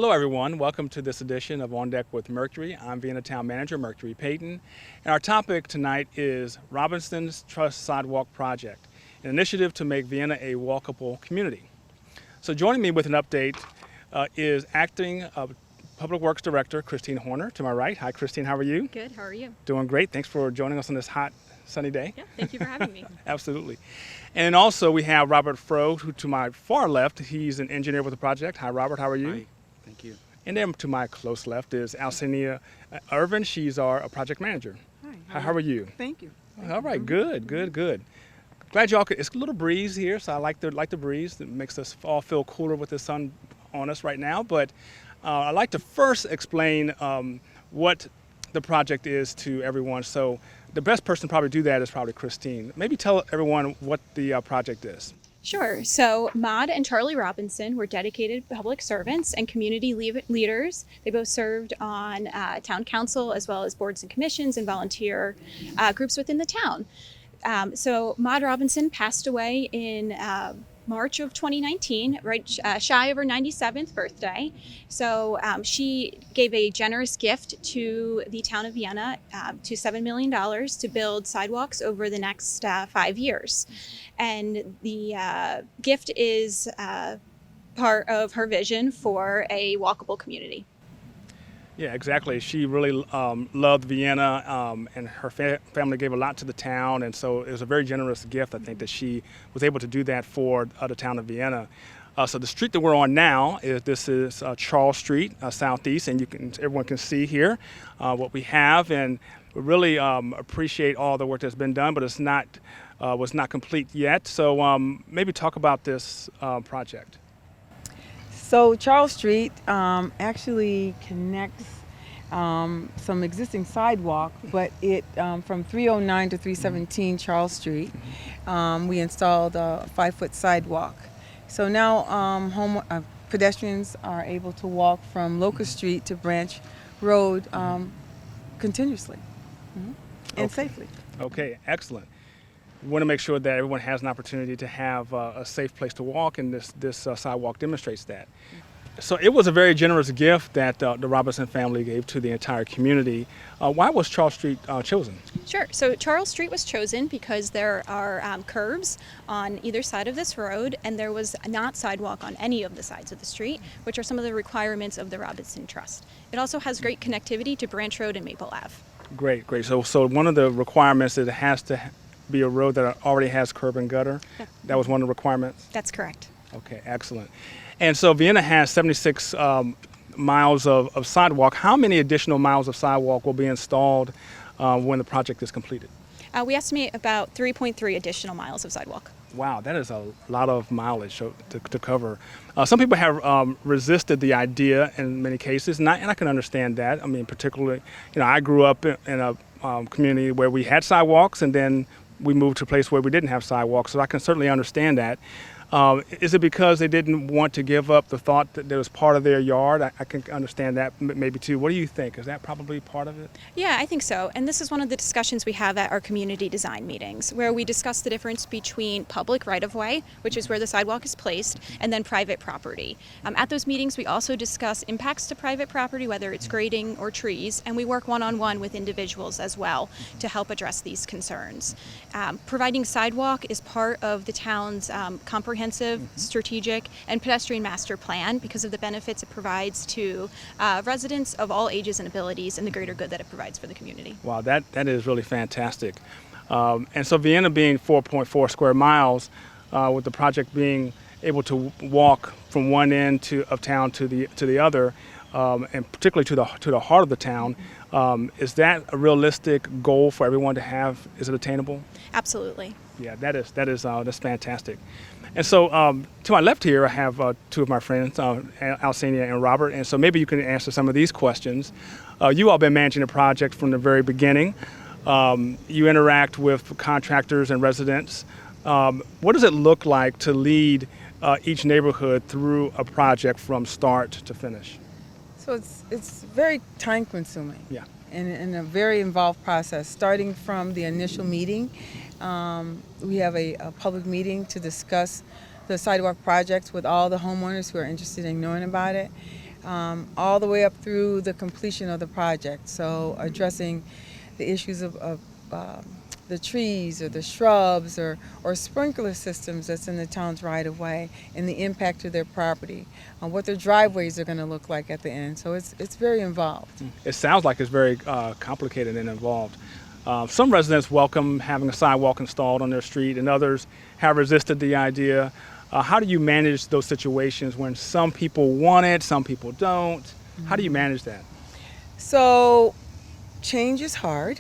Hello everyone, welcome to this edition of On Deck with Mercury. I'm Vienna Town Manager Mercury Payton, and our topic tonight is Robinson's Trust Sidewalk Project, an initiative to make Vienna a walkable community. So joining me with an update is Acting Public Works Director Christine Horner to my right. Hi Christine, how are you? Good, how are you? Doing great, thanks for joining us on this hot sunny day. Yeah, thank you for having me. Absolutely. And also we have Robert Froh, who to my far left, he's an engineer with the project. Hi Robert, how are you? Hi, thank you. And then to my close left is Alcenia Irvin. She's our project manager. Hi. How are you? Thank you. All right, good. Glad y'all could, it's a little breeze here, so I like the breeze. It makes us all feel cooler with the sun on us right now. But I'd like to first explain what the project is to everyone. So the best person to probably do that is probably Christine. Maybe tell everyone what the project is. Sure. So Maud and Charlie Robinson were dedicated public servants and community leaders. They both served on town council as well as boards and commissions and volunteer groups within the town. So Maud Robinson passed away in March of 2019, right shy of her 97th birthday. So she gave a generous gift to the town of Vienna to $7 million to build sidewalks over the next 5 years. And the gift is part of her vision for a walkable community. Yeah, exactly. She really loved Vienna, and her family gave a lot to the town, and so it was a very generous gift, I think, that she was able to do that for the town of Vienna. So the street that we're on now is Charles Street, southeast, and everyone can see here what we have, and we really appreciate all the work that's been done, but it's not was not complete yet. So maybe talk about this project. So Charles Street actually connects some existing sidewalk, but it from 309 to 317 Charles Street, we installed a 5-foot sidewalk. So now pedestrians are able to walk from Locust Street to Branch Road continuously and safely. Okay, excellent. We want to make sure that everyone has an opportunity to have a safe place to walk, and this sidewalk demonstrates that. So it was a very generous gift that the Robinson family gave to the entire community. Why was Charles Street chosen? Sure. So Charles Street was chosen because there are curbs on either side of this road, and there was not sidewalk on any of the sides of the street, which are some of the requirements of the Robinson Trust. It also has great connectivity to Branch Road and Maple Ave. Great. So one of the requirements is it has to be a road that already has curb and gutter. Yeah. That was one of the requirements? That's correct. Okay, excellent. And so Vienna has 76 miles of sidewalk. How many additional miles of sidewalk will be installed when the project is completed? We estimate about 3.3 additional miles of sidewalk. Wow, that is a lot of mileage to cover. Some people have resisted the idea in many cases, and I can understand that. I mean, particularly, I grew up in a community where we had sidewalks, and then we moved to a place where we didn't have sidewalks, so I can certainly understand that. Is it because they didn't want to give up the thought that it was part of their yard? I can understand that maybe too. What do you think? Is that probably part of it? Yeah, I think so. And this is one of the discussions we have at our community design meetings, where we discuss the difference between public right-of-way, which is where the sidewalk is placed, and then private property. At those meetings, we also discuss impacts to private property, whether it's grading or trees, and we work one-on-one with individuals as well to help address these concerns. Providing sidewalk is part of the town's comprehensive, strategic, and pedestrian master plan because of the benefits it provides to residents of all ages and abilities and the greater good that it provides for the community. Wow, that is really fantastic. And so Vienna being 4.4 square miles, with the project being able to walk from one end of town to the other, and particularly to the heart of the town, is that a realistic goal for everyone to have? Is it attainable? Absolutely. Yeah, that's fantastic. And so to my left here, I have two of my friends, Alcenia and Robert, and so maybe you can answer some of these questions. You all been managing the project from the very beginning. You interact with contractors and residents. What does it look like to lead each neighborhood through a project from start to finish? So it's very time consuming. Yeah. And a very involved process, starting from the initial meeting. We have a public meeting to discuss the sidewalk projects with all the homeowners who are interested in knowing about it. all the way up through the completion of the project. So addressing the issues of the trees or the shrubs or sprinkler systems that's in the town's right of way and the impact to their property, what their driveways are going to look like at the end. So it's very involved. It sounds like it's very complicated and involved. Some residents welcome having a sidewalk installed on their street, and others have resisted the idea. How do you manage those situations when some people want it, some people don't? How do you manage that? So change is hard.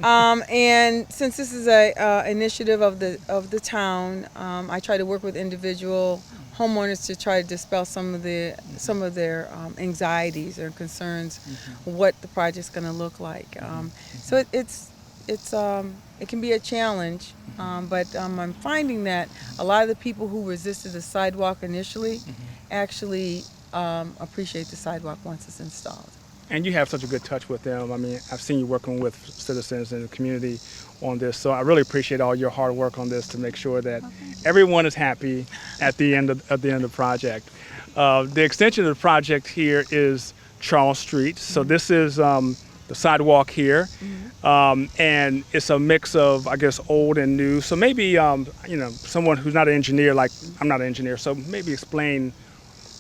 And since this is a initiative of the town, I try to work with individual homeowners to try to dispel some of their anxieties or concerns, what the project's going to look like. So it can be a challenge, but I'm finding that a lot of the people who resisted the sidewalk initially actually appreciate the sidewalk once it's installed. And you have such a good touch with them. I mean, I've seen you working with citizens in the community on this, so I really appreciate all your hard work on this to make sure that everyone is happy at the end of the project. The extension of the project here is Charles Street. So this is the sidewalk here, and it's a mix of, I guess, old and new. So maybe someone who's not an engineer, like I'm not an engineer, so maybe explain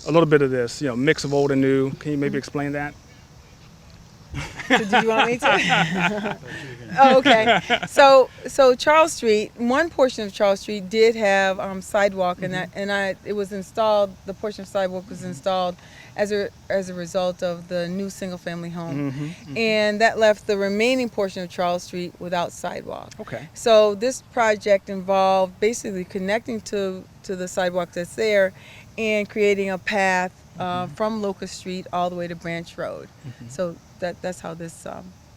a little bit of this, mix of old and new. Can you maybe explain that? So do you want me to? Oh, okay. So Charles Street, one portion of Charles Street did have sidewalk, it was installed. The portion of sidewalk was installed as a result of the new single-family home, and that left the remaining portion of Charles Street without sidewalk. Okay. So this project involved basically connecting to the sidewalk that's there, and creating a path from Locust Street all the way to Branch Road. So that's how this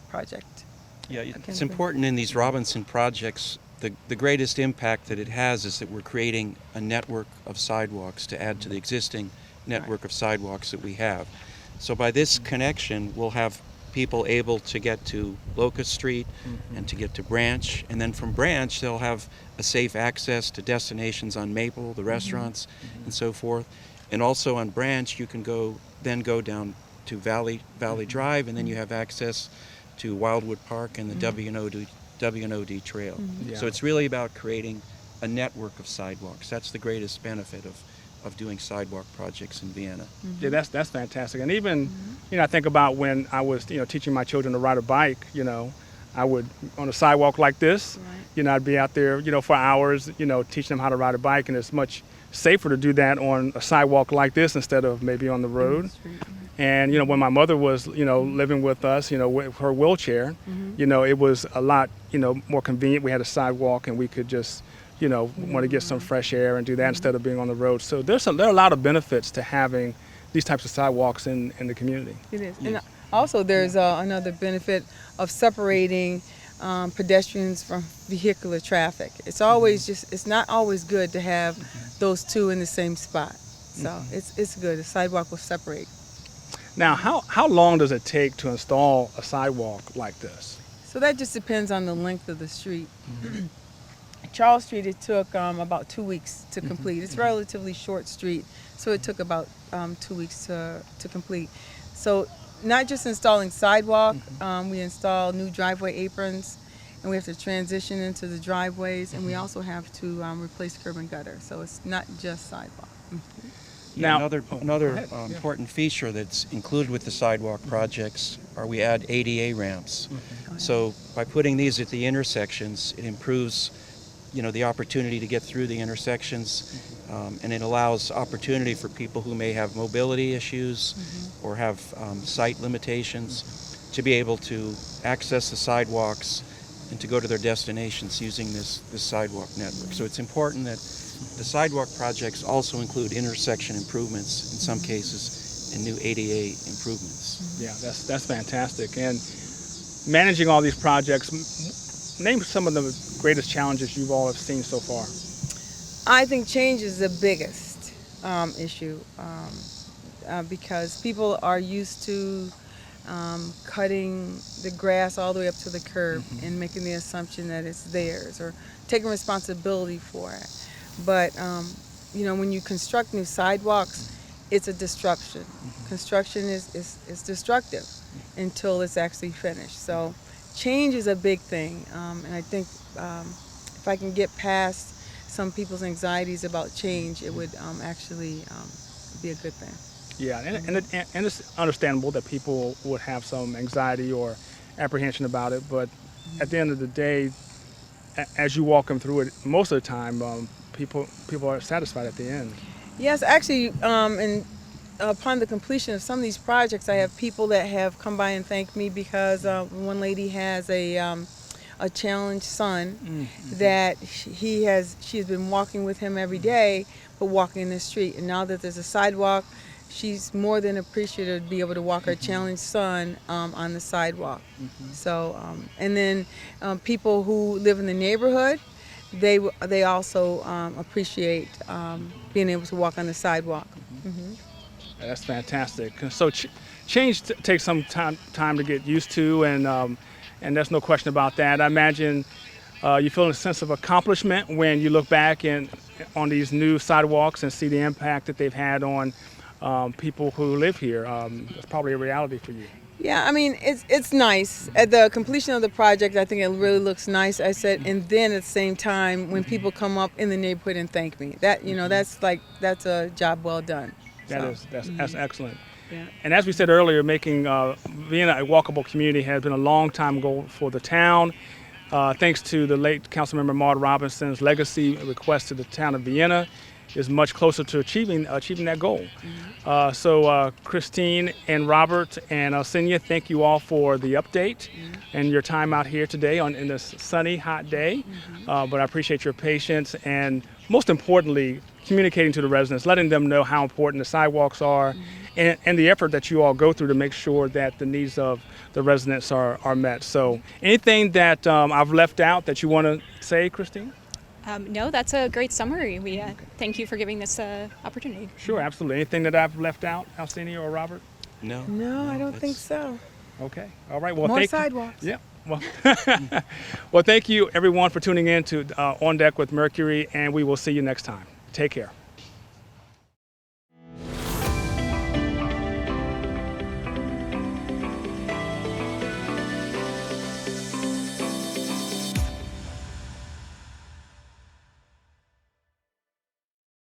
project. Yeah, it's important in these Robinson projects. The greatest impact that it has is that we're creating a network of sidewalks to add to the existing network of sidewalks that we have. So by this connection, we'll have people able to get to Locust Street and to get to Branch, and then from Branch they'll have a safe access to destinations on Maple, the restaurants, and so forth. And also on Branch, you can go down to Valley Drive, and then you have access to Wildwood Park and the W&OD Trail. Yeah. So it's really about creating a network of sidewalks. That's the greatest benefit of doing sidewalk projects in Vienna. Yeah, that's fantastic. And even, I think about when I was, teaching my children to ride a bike, I would, on a sidewalk like this, I'd be out there, for hours, teaching them how to ride a bike, and it's much safer to do that on a sidewalk like this instead of maybe on the road. And, when my mother was, living with us, with her wheelchair, it was a lot, more convenient. We had a sidewalk, and we could just, want to get some fresh air and do that instead of being on the road. So there are a lot of benefits to having these types of sidewalks in the community. It is. Yes. And also there's another benefit of separating pedestrians from vehicular traffic. It's always it's not always good to have those two in the same spot. So it's good. The sidewalk will separate. Now, how long does it take to install a sidewalk like this? So that just depends on the length of the street. Charles Street, it took about 2 weeks to complete. It's a relatively short street, so it took about 2 weeks to complete. So not just installing sidewalk, we install new driveway aprons, and we have to transition into the driveways, and we also have to replace curb and gutter. So it's not just sidewalk. Yeah, another important feature that's included with the sidewalk projects are we add ADA ramps. So by putting these at the intersections, it improves the opportunity to get through the intersections, and it allows opportunity for people who may have mobility issues or have sight limitations to be able to access the sidewalks and to go to their destinations using this sidewalk network. So it's important that the sidewalk projects also include intersection improvements, in some cases, and new ADA improvements. Yeah, that's fantastic. And managing all these projects, name some of the greatest challenges you've all have seen so far. I think change is the biggest issue because people are used to cutting the grass all the way up to the curb and making the assumption that it's theirs or taking responsibility for it. But when you construct new sidewalks, it's a destruction. Construction is destructive until it's actually finished. So change is a big thing, and I think if I can get past some people's anxieties about change, it would actually be a good thing. Yeah, and it's understandable that people would have some anxiety or apprehension about it, but at the end of the day, as you walk them through it, most of the time, people are satisfied at the end. Yes, actually, and upon the completion of some of these projects, I have people that have come by and thanked me because one lady has a challenged son that she has been walking with him every day, but walking in the street. And now that there's a sidewalk, she's more than appreciative to be able to walk her challenged son on the sidewalk. So, and then people who live in the neighborhood, they also appreciate being able to walk on the sidewalk. That's fantastic. So change takes some time to get used to, and there's no question about that. I imagine you feel a sense of accomplishment when you look back on these new sidewalks and see the impact that they've had on people who live here. It's probably a reality for you. Yeah, I mean, it's nice. At the completion of the project, I think it really looks nice. I said, and then at the same time, when people come up in the neighborhood and thank me, that's a job well done. That's excellent. Yeah. And as we said earlier, making Vienna a walkable community has been a long time goal for the town. Thanks to the late Councilmember Maud Robinson's legacy request to the town of Vienna is much closer to achieving that goal. So Christine and Robert and Alcinia, thank you all for the update and your time out here today in this sunny, hot day. But I appreciate your patience and most importantly, communicating to the residents, letting them know how important the sidewalks are and the effort that you all go through to make sure that the needs of the residents are met. So anything that I've left out that you want to say, Christine? No, that's a great summary. We thank you for giving this opportunity. Sure, absolutely. Anything that I've left out, Alcinia or Robert? No. No, I don't think so. Okay. All right. Well, More thank sidewalks. you. Yeah. Well, thank you everyone for tuning in to On Deck with Mercury, and we will see you next time. Take care.